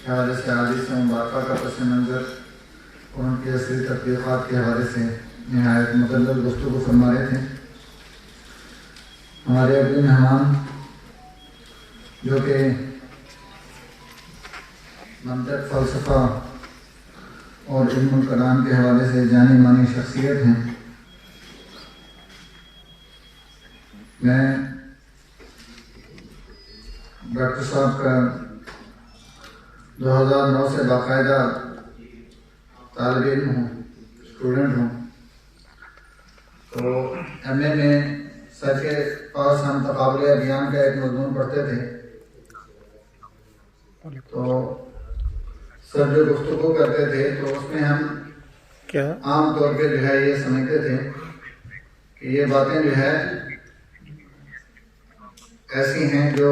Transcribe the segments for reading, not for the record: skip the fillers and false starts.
حوالے سے حادث مبارکہ کا پس منظر اور ان کی عصری تطبیقات کے حوالے سے نہایت مدلل گفتگو فرما رہے تھے. ہمارے اگلے مہمان جو کہ منطق، فلسفہ اور علم الکلام کے حوالے سے جانی مانی شخصیت ہیں، میں ڈاکٹر صاحب کا 2009 سے باقاعدہ طالب علم ہوں، اسٹوڈنٹ ہوں. تو ایم اے میں سر کے پاس ہم تقابل بیان کا ایک مضمون پڑھتے تھے. تو سر جو گفتگو کرتے تھے تو اس میں ہم عام طور پہ جو ہے یہ سمجھتے تھے کہ یہ باتیں جو ہے ایسی ہیں جو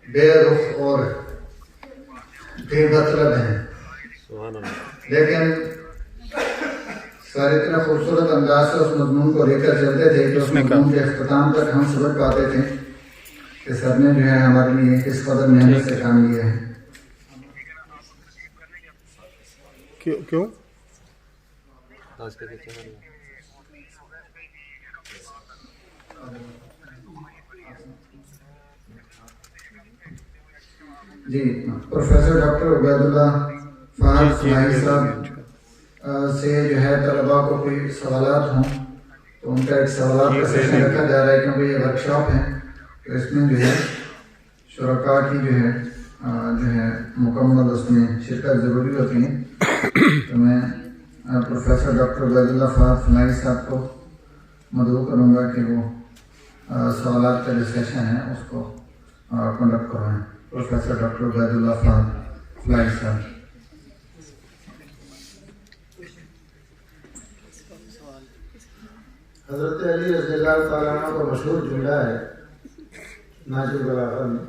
بے رخ اور بے مطلب ہیں، لیکن سر اتنا خوبصورت انداز سے اس مضمون کو لے کر چلتے تھے کہ اس مضمون کے اختتام تک ہم سمجھ پاتے تھے کہ سر نے جو ہے ہمارے لیے کس قدر محنت سے کام لیا ہے. کیوں جی پروفیسر ڈاکٹر عبید اللہ فہد فلاحی صاحب سے جو ہے طلباء کو کوئی سوالات ہوں تو ان کا ایک سوالات کا سیشن رکھا جا رہا ہے، کیونکہ یہ ورک شاپ ہے تو اس میں جو ہے شرکاء کی جو ہے مکمل اس میں شرکت ضروری ہوتی ہے. تو میں پروفیسر ڈاکٹر عبید اللہ فہد فلاحی صاحب کو مدعو کروں گا کہ وہ سوالات کا جو سیشن ہے اس کو کنڈکٹ کروائیں. پروفیسر ڈاکٹر عبید اللہ فہد فلاحی صاحب. حضرت علی رضی اللہ تعالیٰ عنہ کا مشہور جملہ ہے ناجی البلاغہ میں،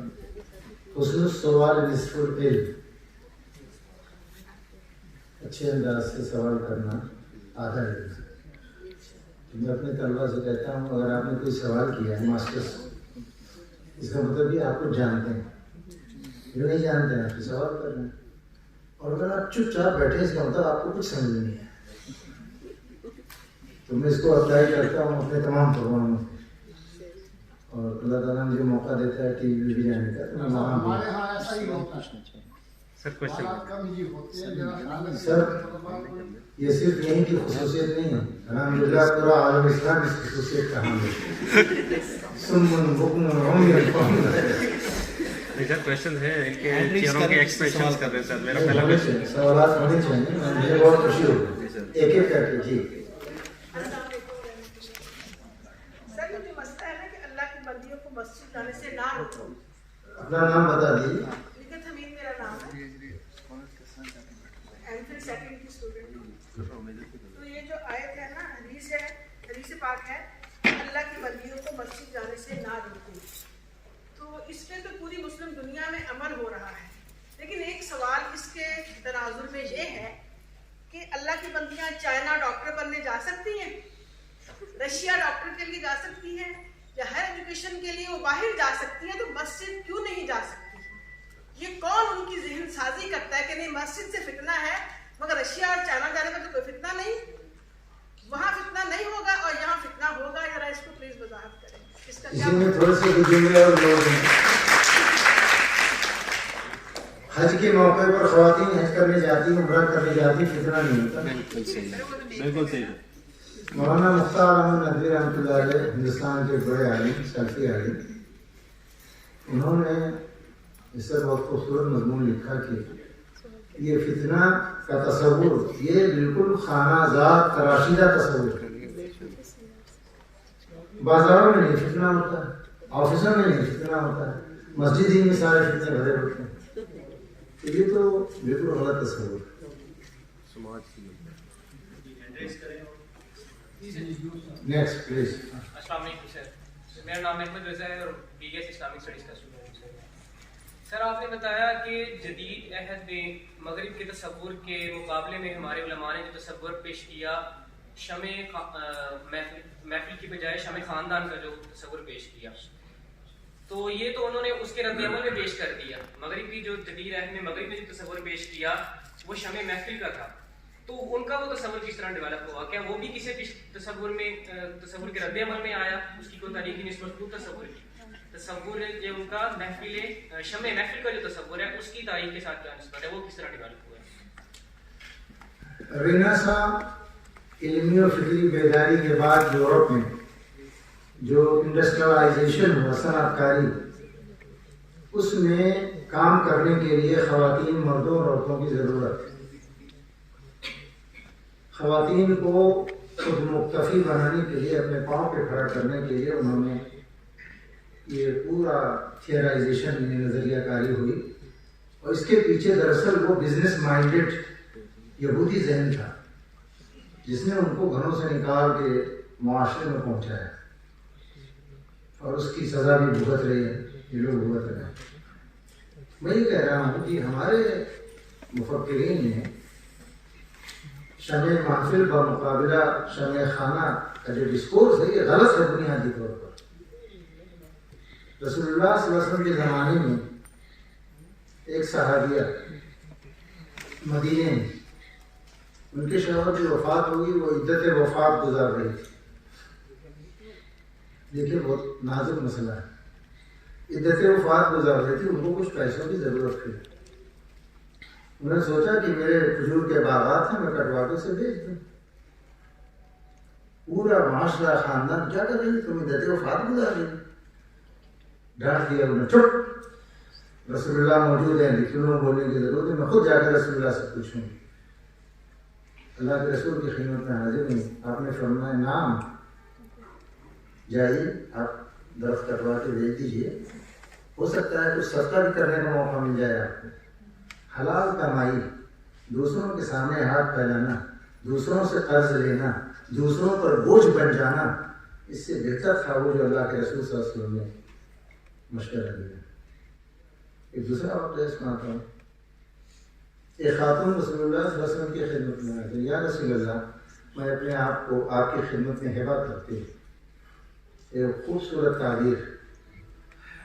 حسن السوال نصف العلم. اچھے انداز سے سوال کرنا آدھا علم. میں اپنے طلباء سے کہتا ہوں اگر آپ نے کوئی سوال کیا ہے ماسٹرس، اس کا مطلب یہ آپ کو جانتے ہیں. جو نہیں جانتے ہیں آپ کو سوال کر رہے ہیں، اور اگر آپ چپ چاپ بیٹھے اس کا مطلب آپ کو کچھ سمجھ نہیں ہے. تو میں اس کو اپلائی کرتا ہوں اپنے تمام پروگراموں میں، اور اللہ تعالیٰ مجھے موقع دیتا ہے ٹی وی بھی جانے کا تو میں وہاں ہمارے ہاں ایسا ہی ہوتا ہے سر. یہ صرف یہیں کی خصوصیت نہیں ہے، الحمدللہ پورا عالم اسلام اس خصوصیت کا حامل ہے. سمن بکن عمی کوشچن ہے کہ چہروں کے ایکسپریشنز کر رہے سر. میرا پہلا کوشچن سوالات ہونے چاہیے، مجھے بہت خوشی ہوگی ایک ایک کر کے. جی سر یہ جو مسئلہ ہے نا کہ اللہ کی بندیوں کو مسجد جانے سے نہ روکو. اپنا نام بتا دیجیے. لکھت حمید میرا نام ہے، ایم فل سیکنڈ کی اسٹوڈنٹ ہوں. تو یہ جو آیت ہے نا حدیث پاک ہے اللہ کی بندیوں کو مسجد جانے سے نہ روکو. تو اس پہ تو پوری مسلم دنیا میں عمل ہو رہا ہے، لیکن ایک سوال اس کے تناظر میں یہ ہے کہ اللہ کی بندیاں چائنا ڈاکٹر بننے جا سکتی ہیں، رشیا ڈاکٹر کے لیے جا سکتی ہیں، یا ہائر ایجوکیشن کے لیے وہ باہر جا سکتی ہیں، تو مسجد کیوں نہیں جا سکتی؟ یہ کون ان کی ذہن سازی کرتا ہے کہ نہیں مسجد سے فتنہ ہے مگر رشیا اور چائنا جانے میں تو کوئی فتنہ نہیں، وہاں فتنہ نہیں ہوگا اور یہاں فتنہ ہوگا؟ ذرا اس کو پلیز وضاحت کریں اس کا کیا. اسی میں تھوڑے سے جملے اور لوگ ہیں. حج کے موقع پر خواتین حج کرنے جاتی ہیں، عمرہ کرنے جاتی ہیں، فتنہ نہیں ہوتا. بالکل صحیح. مولانا مختار احمد ندوی رحمۃ اللہ علیہ ہندوستان کے بڑے عالم، سلفی عالم، انہوں نے اس سے بہت خوبصورت مضمون لکھا کہ یہ فتنہ کا تصور یہ بالکل خانہ زاد تراشیدہ تصور ہے. بازاروں میں نہیں فتنہ ہوتا ہے، آفسوں میں نہیں فتنہ ہوتا ہے، مسجد ہی میں سارے فتنے بھرے ہوتے ہیں. یہ تو بالکل غلط تصور ہے. Next please. السلام علیکم سر، میرا نام احمد رضا ہے اور بی ایس اسلامک اسٹڈیز کا اسٹوڈنٹ ہوں. سر آپ نے بتایا کہ جدید عہد میں مغرب کے تصور کے مقابلے میں ہمارے علماء نے جو تصور پیش کیا محفل کی بجائے شمع خاندان کا جو تصور پیش کیا. تو یہ تو انہوں نے اس کے رد عمل میں پیش کر دیا. مغرب کی جو جدید عہد میں مغرب نے جو تصور پیش کیا وہ شمع محفل کا تھا. تو ان کا وہ تصور کس طرح ڈیولپ ہوا؟ کیا وہ بھی کسی تصور کے رد عمل میں آیا؟ اس کی کوئی تاریخی نسبت کو تصور جو ان کا محفل شمع محفل کا جو تصور ہے اس کی تاریخ کے ساتھ کیا نسبت ہے؟ وہ کس طرح ڈیولپ ہوا ہے؟ رینیسا علمی و فکری بیداری کے بعد یورپ میں جو انڈسٹریلائزیشن ہوا، صنعت کاری، اس میں کام کرنے کے لیے خواتین، مردوں اور عورتوں کی ضرورت. خواتین کو خود مکتفی بنانے کے لیے، اپنے پاؤں پہ کھڑا کرنے کے لیے انہوں نے یہ پورا تھیورائزیشن میں نظریہ کاری ہوئی. اور اس کے پیچھے دراصل وہ بزنس مائنڈڈ یہودی ذہن تھا جس نے ان کو گھروں سے نکال کے معاشرے میں پہنچایا، اور اس کی سزا بھی بھگت رہی ہے، یہ لوگ بھگت رہے ہیں. میں یہ کہہ رہا ہوں کہ ہمارے مفکرین نے شمع محفل بمقابلہ شمع خانہ کا جو ڈسکورس ہے یہ غلط ہے بنیادی طور پر. رسول اللہ صلی اللہ علیہ وسلم کے زمانے میں ایک صحابیہ مدینے میں، ان کے شوہر کی وفات ہوگی، وہ عدت وفات گزار رہی تھی. دیکھیے بہت نازک مسئلہ ہے. عدت وفات گزار رہی تھی، ان کو کچھ پیسوں کی ضرورت تھی. انہوں نے سوچا کہ میرے کھجور کے باغات ہیں، میں کٹوا کے اسے بیچ دوں. پورا معاشرہ، خاندان کیا کر رہی، تم عدت وفات گزار رہی. ڈانٹ دیا انہوں نے، چپ، رسول اللہ موجود ہیں، لکھنؤ بولنے کی ضرورت ہے، میں خود جا کر رسول اللہ سے پوچھوں. اللہ کے رسول کی خدمت میں حاضر نہیں. آپ نے فرمایا نام، جائیے آپ درخت کٹوا کے بیچ دیجیے، ہو سکتا ہے کچھ صدقہ بھی کرنے کا موقع مل جائے آپ کو. حلال کمائی، دوسروں کے سامنے ہاتھ پھیلانا، دوسروں سے قرض لینا، دوسروں پر بوجھ بن جانا، اس سے بہتر تھا وہ جو اللہ کے رسول صلی اللہ علیہ وسلم نے مشورہ دیا. ایک دوسرا واقعہ سناتا ہوں. ایک خاتون رسول اللہ صلی اللہ علیہ وسلم کی خدمت میں آئی، یا رسول اللہ، میں اپنے آپ کو آپ کی خدمت میں ہبہ کرتی ہوں. ایک خوبصورت تعبیر.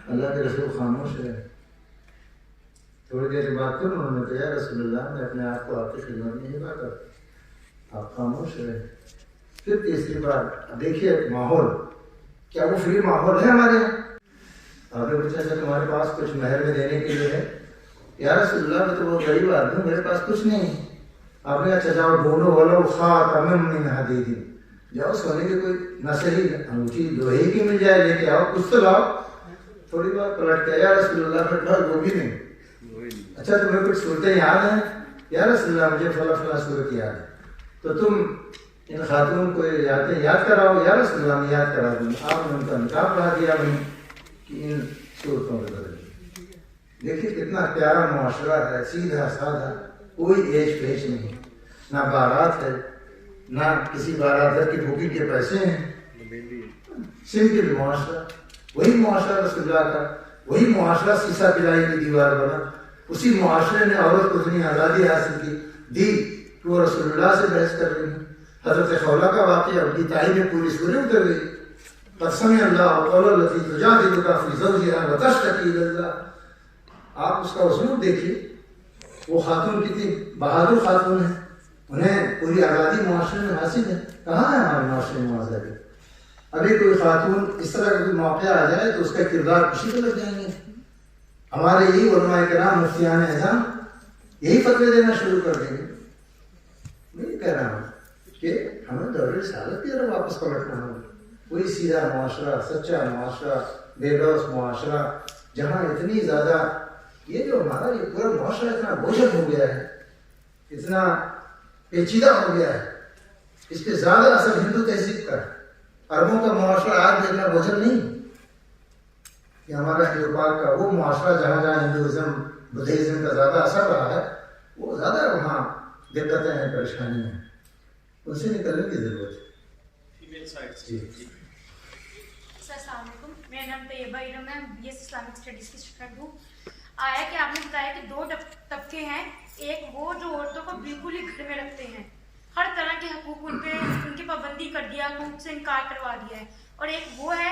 اللہ کے رسول خاموش ہے. تھوڑی دیر بعد پھر انہوں نے کہا، یا رسول اللہ، میں اپنے آپ کو آپ کی خدمت میں ہبہ کرتا ہوں. آپ خاموش رہے. پھر تیسری بار. دیکھیے ماحول کیا وہ فری ماحول ہے ہمارے یہاں. آپ نے پوچھا کہ تمہارے پاس کچھ مہر میں دینے کے لیے ہے؟ یا رسول اللہ، میں تو وہ غریب آدمی ہوں، میرے پاس کچھ نہیں ہے. آپ نے کہا اچھا جاؤ ڈھونڈو، ولو خاتم من حدید، جاؤ سونے کی کوئی نسلی انگوٹھی لوہے کی مل جائے لے کے آؤ، کچھ تو لاؤ. تھوڑی بار پلٹ کے، یا رسول اللہ، پھر بھر وہ بھی نہیں. اچھا تمہیں کچھ صورتیں یاد ہیں؟ یا رسول اللہ، مجھے فلاں فلاں صورت یاد ہے. تو تم ان خاتون کو یاد کراؤ. یا رسول اللہ، میں یاد کرا دوں. آپ نے ان کا نکاح پڑھا دیا نہیں کہ ان صورتوں میں بدل. دیکھیے کتنا پیارا معاشرہ ہے، سیدھا سادہ، کوئی ایج پیش نہیں، نہ بارات ہے، نہ کسی بارات کی بھوکی کے پیسے ہیں. سمپل معاشرہ. وہی معاشرہ رسول اللہ کا، وہی معاشرہ سیسا پلائی کی دیوار بنا. اسی معاشرے نے عورت کو اتنی آزادی حاصل کی دی کہ وہ رسول اللہ سے بحث کر رہی ہیں. حضرت خولہ کا واقعہ، ان کی تعلیم میں پوری سورہ اتر گئی. قد سمع اللہ قول التی تجادلک فی زوجہا وتشتکی الی اللہ. آپ اس کا اسلوب دیکھیے. وہ خاتون کتنی بہادر خاتون ہے، انہیں پوری آزادی معاشرے میں حاصل ہے. کہاں ہے ہمارے معاشرے میں آزادی؟ ابھی کوئی خاتون اس طرح کا کوئی موقع آ جائے تو اس کا کردار خوشی کو لگ جائیں گے. ہمارے یہی علماء کرام، مفتیان اعظام یہی فتوے دینا شروع کر دیں گے. میں یہ کہہ رہا ہوں کہ ہمیں دور رسالت کی طرف واپس پلٹنا ہوگا. وہی سیدھا معاشرہ، سچا معاشرہ، بے لوث معاشرہ، جہاں اتنی زیادہ یہ جو ہمارا یہ پورا معاشرہ اتنا بوجھل ہو گیا ہے، اتنا پیچیدہ ہو گیا ہے، اس پہ زیادہ اثر ہندو تہذیب کا ہے. عربوں کا معاشرہ آج بھی اتنا بوجھل نہیں کہ ہمارا ہندو پاک کا وہ معاشرہ جہاں جہاں ہندوازم، بدھزم کا زیادہ اثر رہا ہے، وہ زیادہ وہاں دقتیں ہیں، پریشانیاں ہیں. ان سے نکلنے کی ضرورت ہے. السلام علیکم، میرا نام طیبہ ارم ہے، بی ایس اسلامک اسٹڈیز کی اسٹوڈنٹ ہوں. آیا کہ آپ نے بتایا کہ دو طبقے ہیں، ایک وہ جو عورتوں کو بالکل ہی گھر میں رکھتے ہیں، ہر طرح کے حقوق ان پہ ان کی پابندی کر دیا، حقوق سے انکار کروا دیا ہے، اور ایک وہ ہے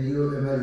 NUML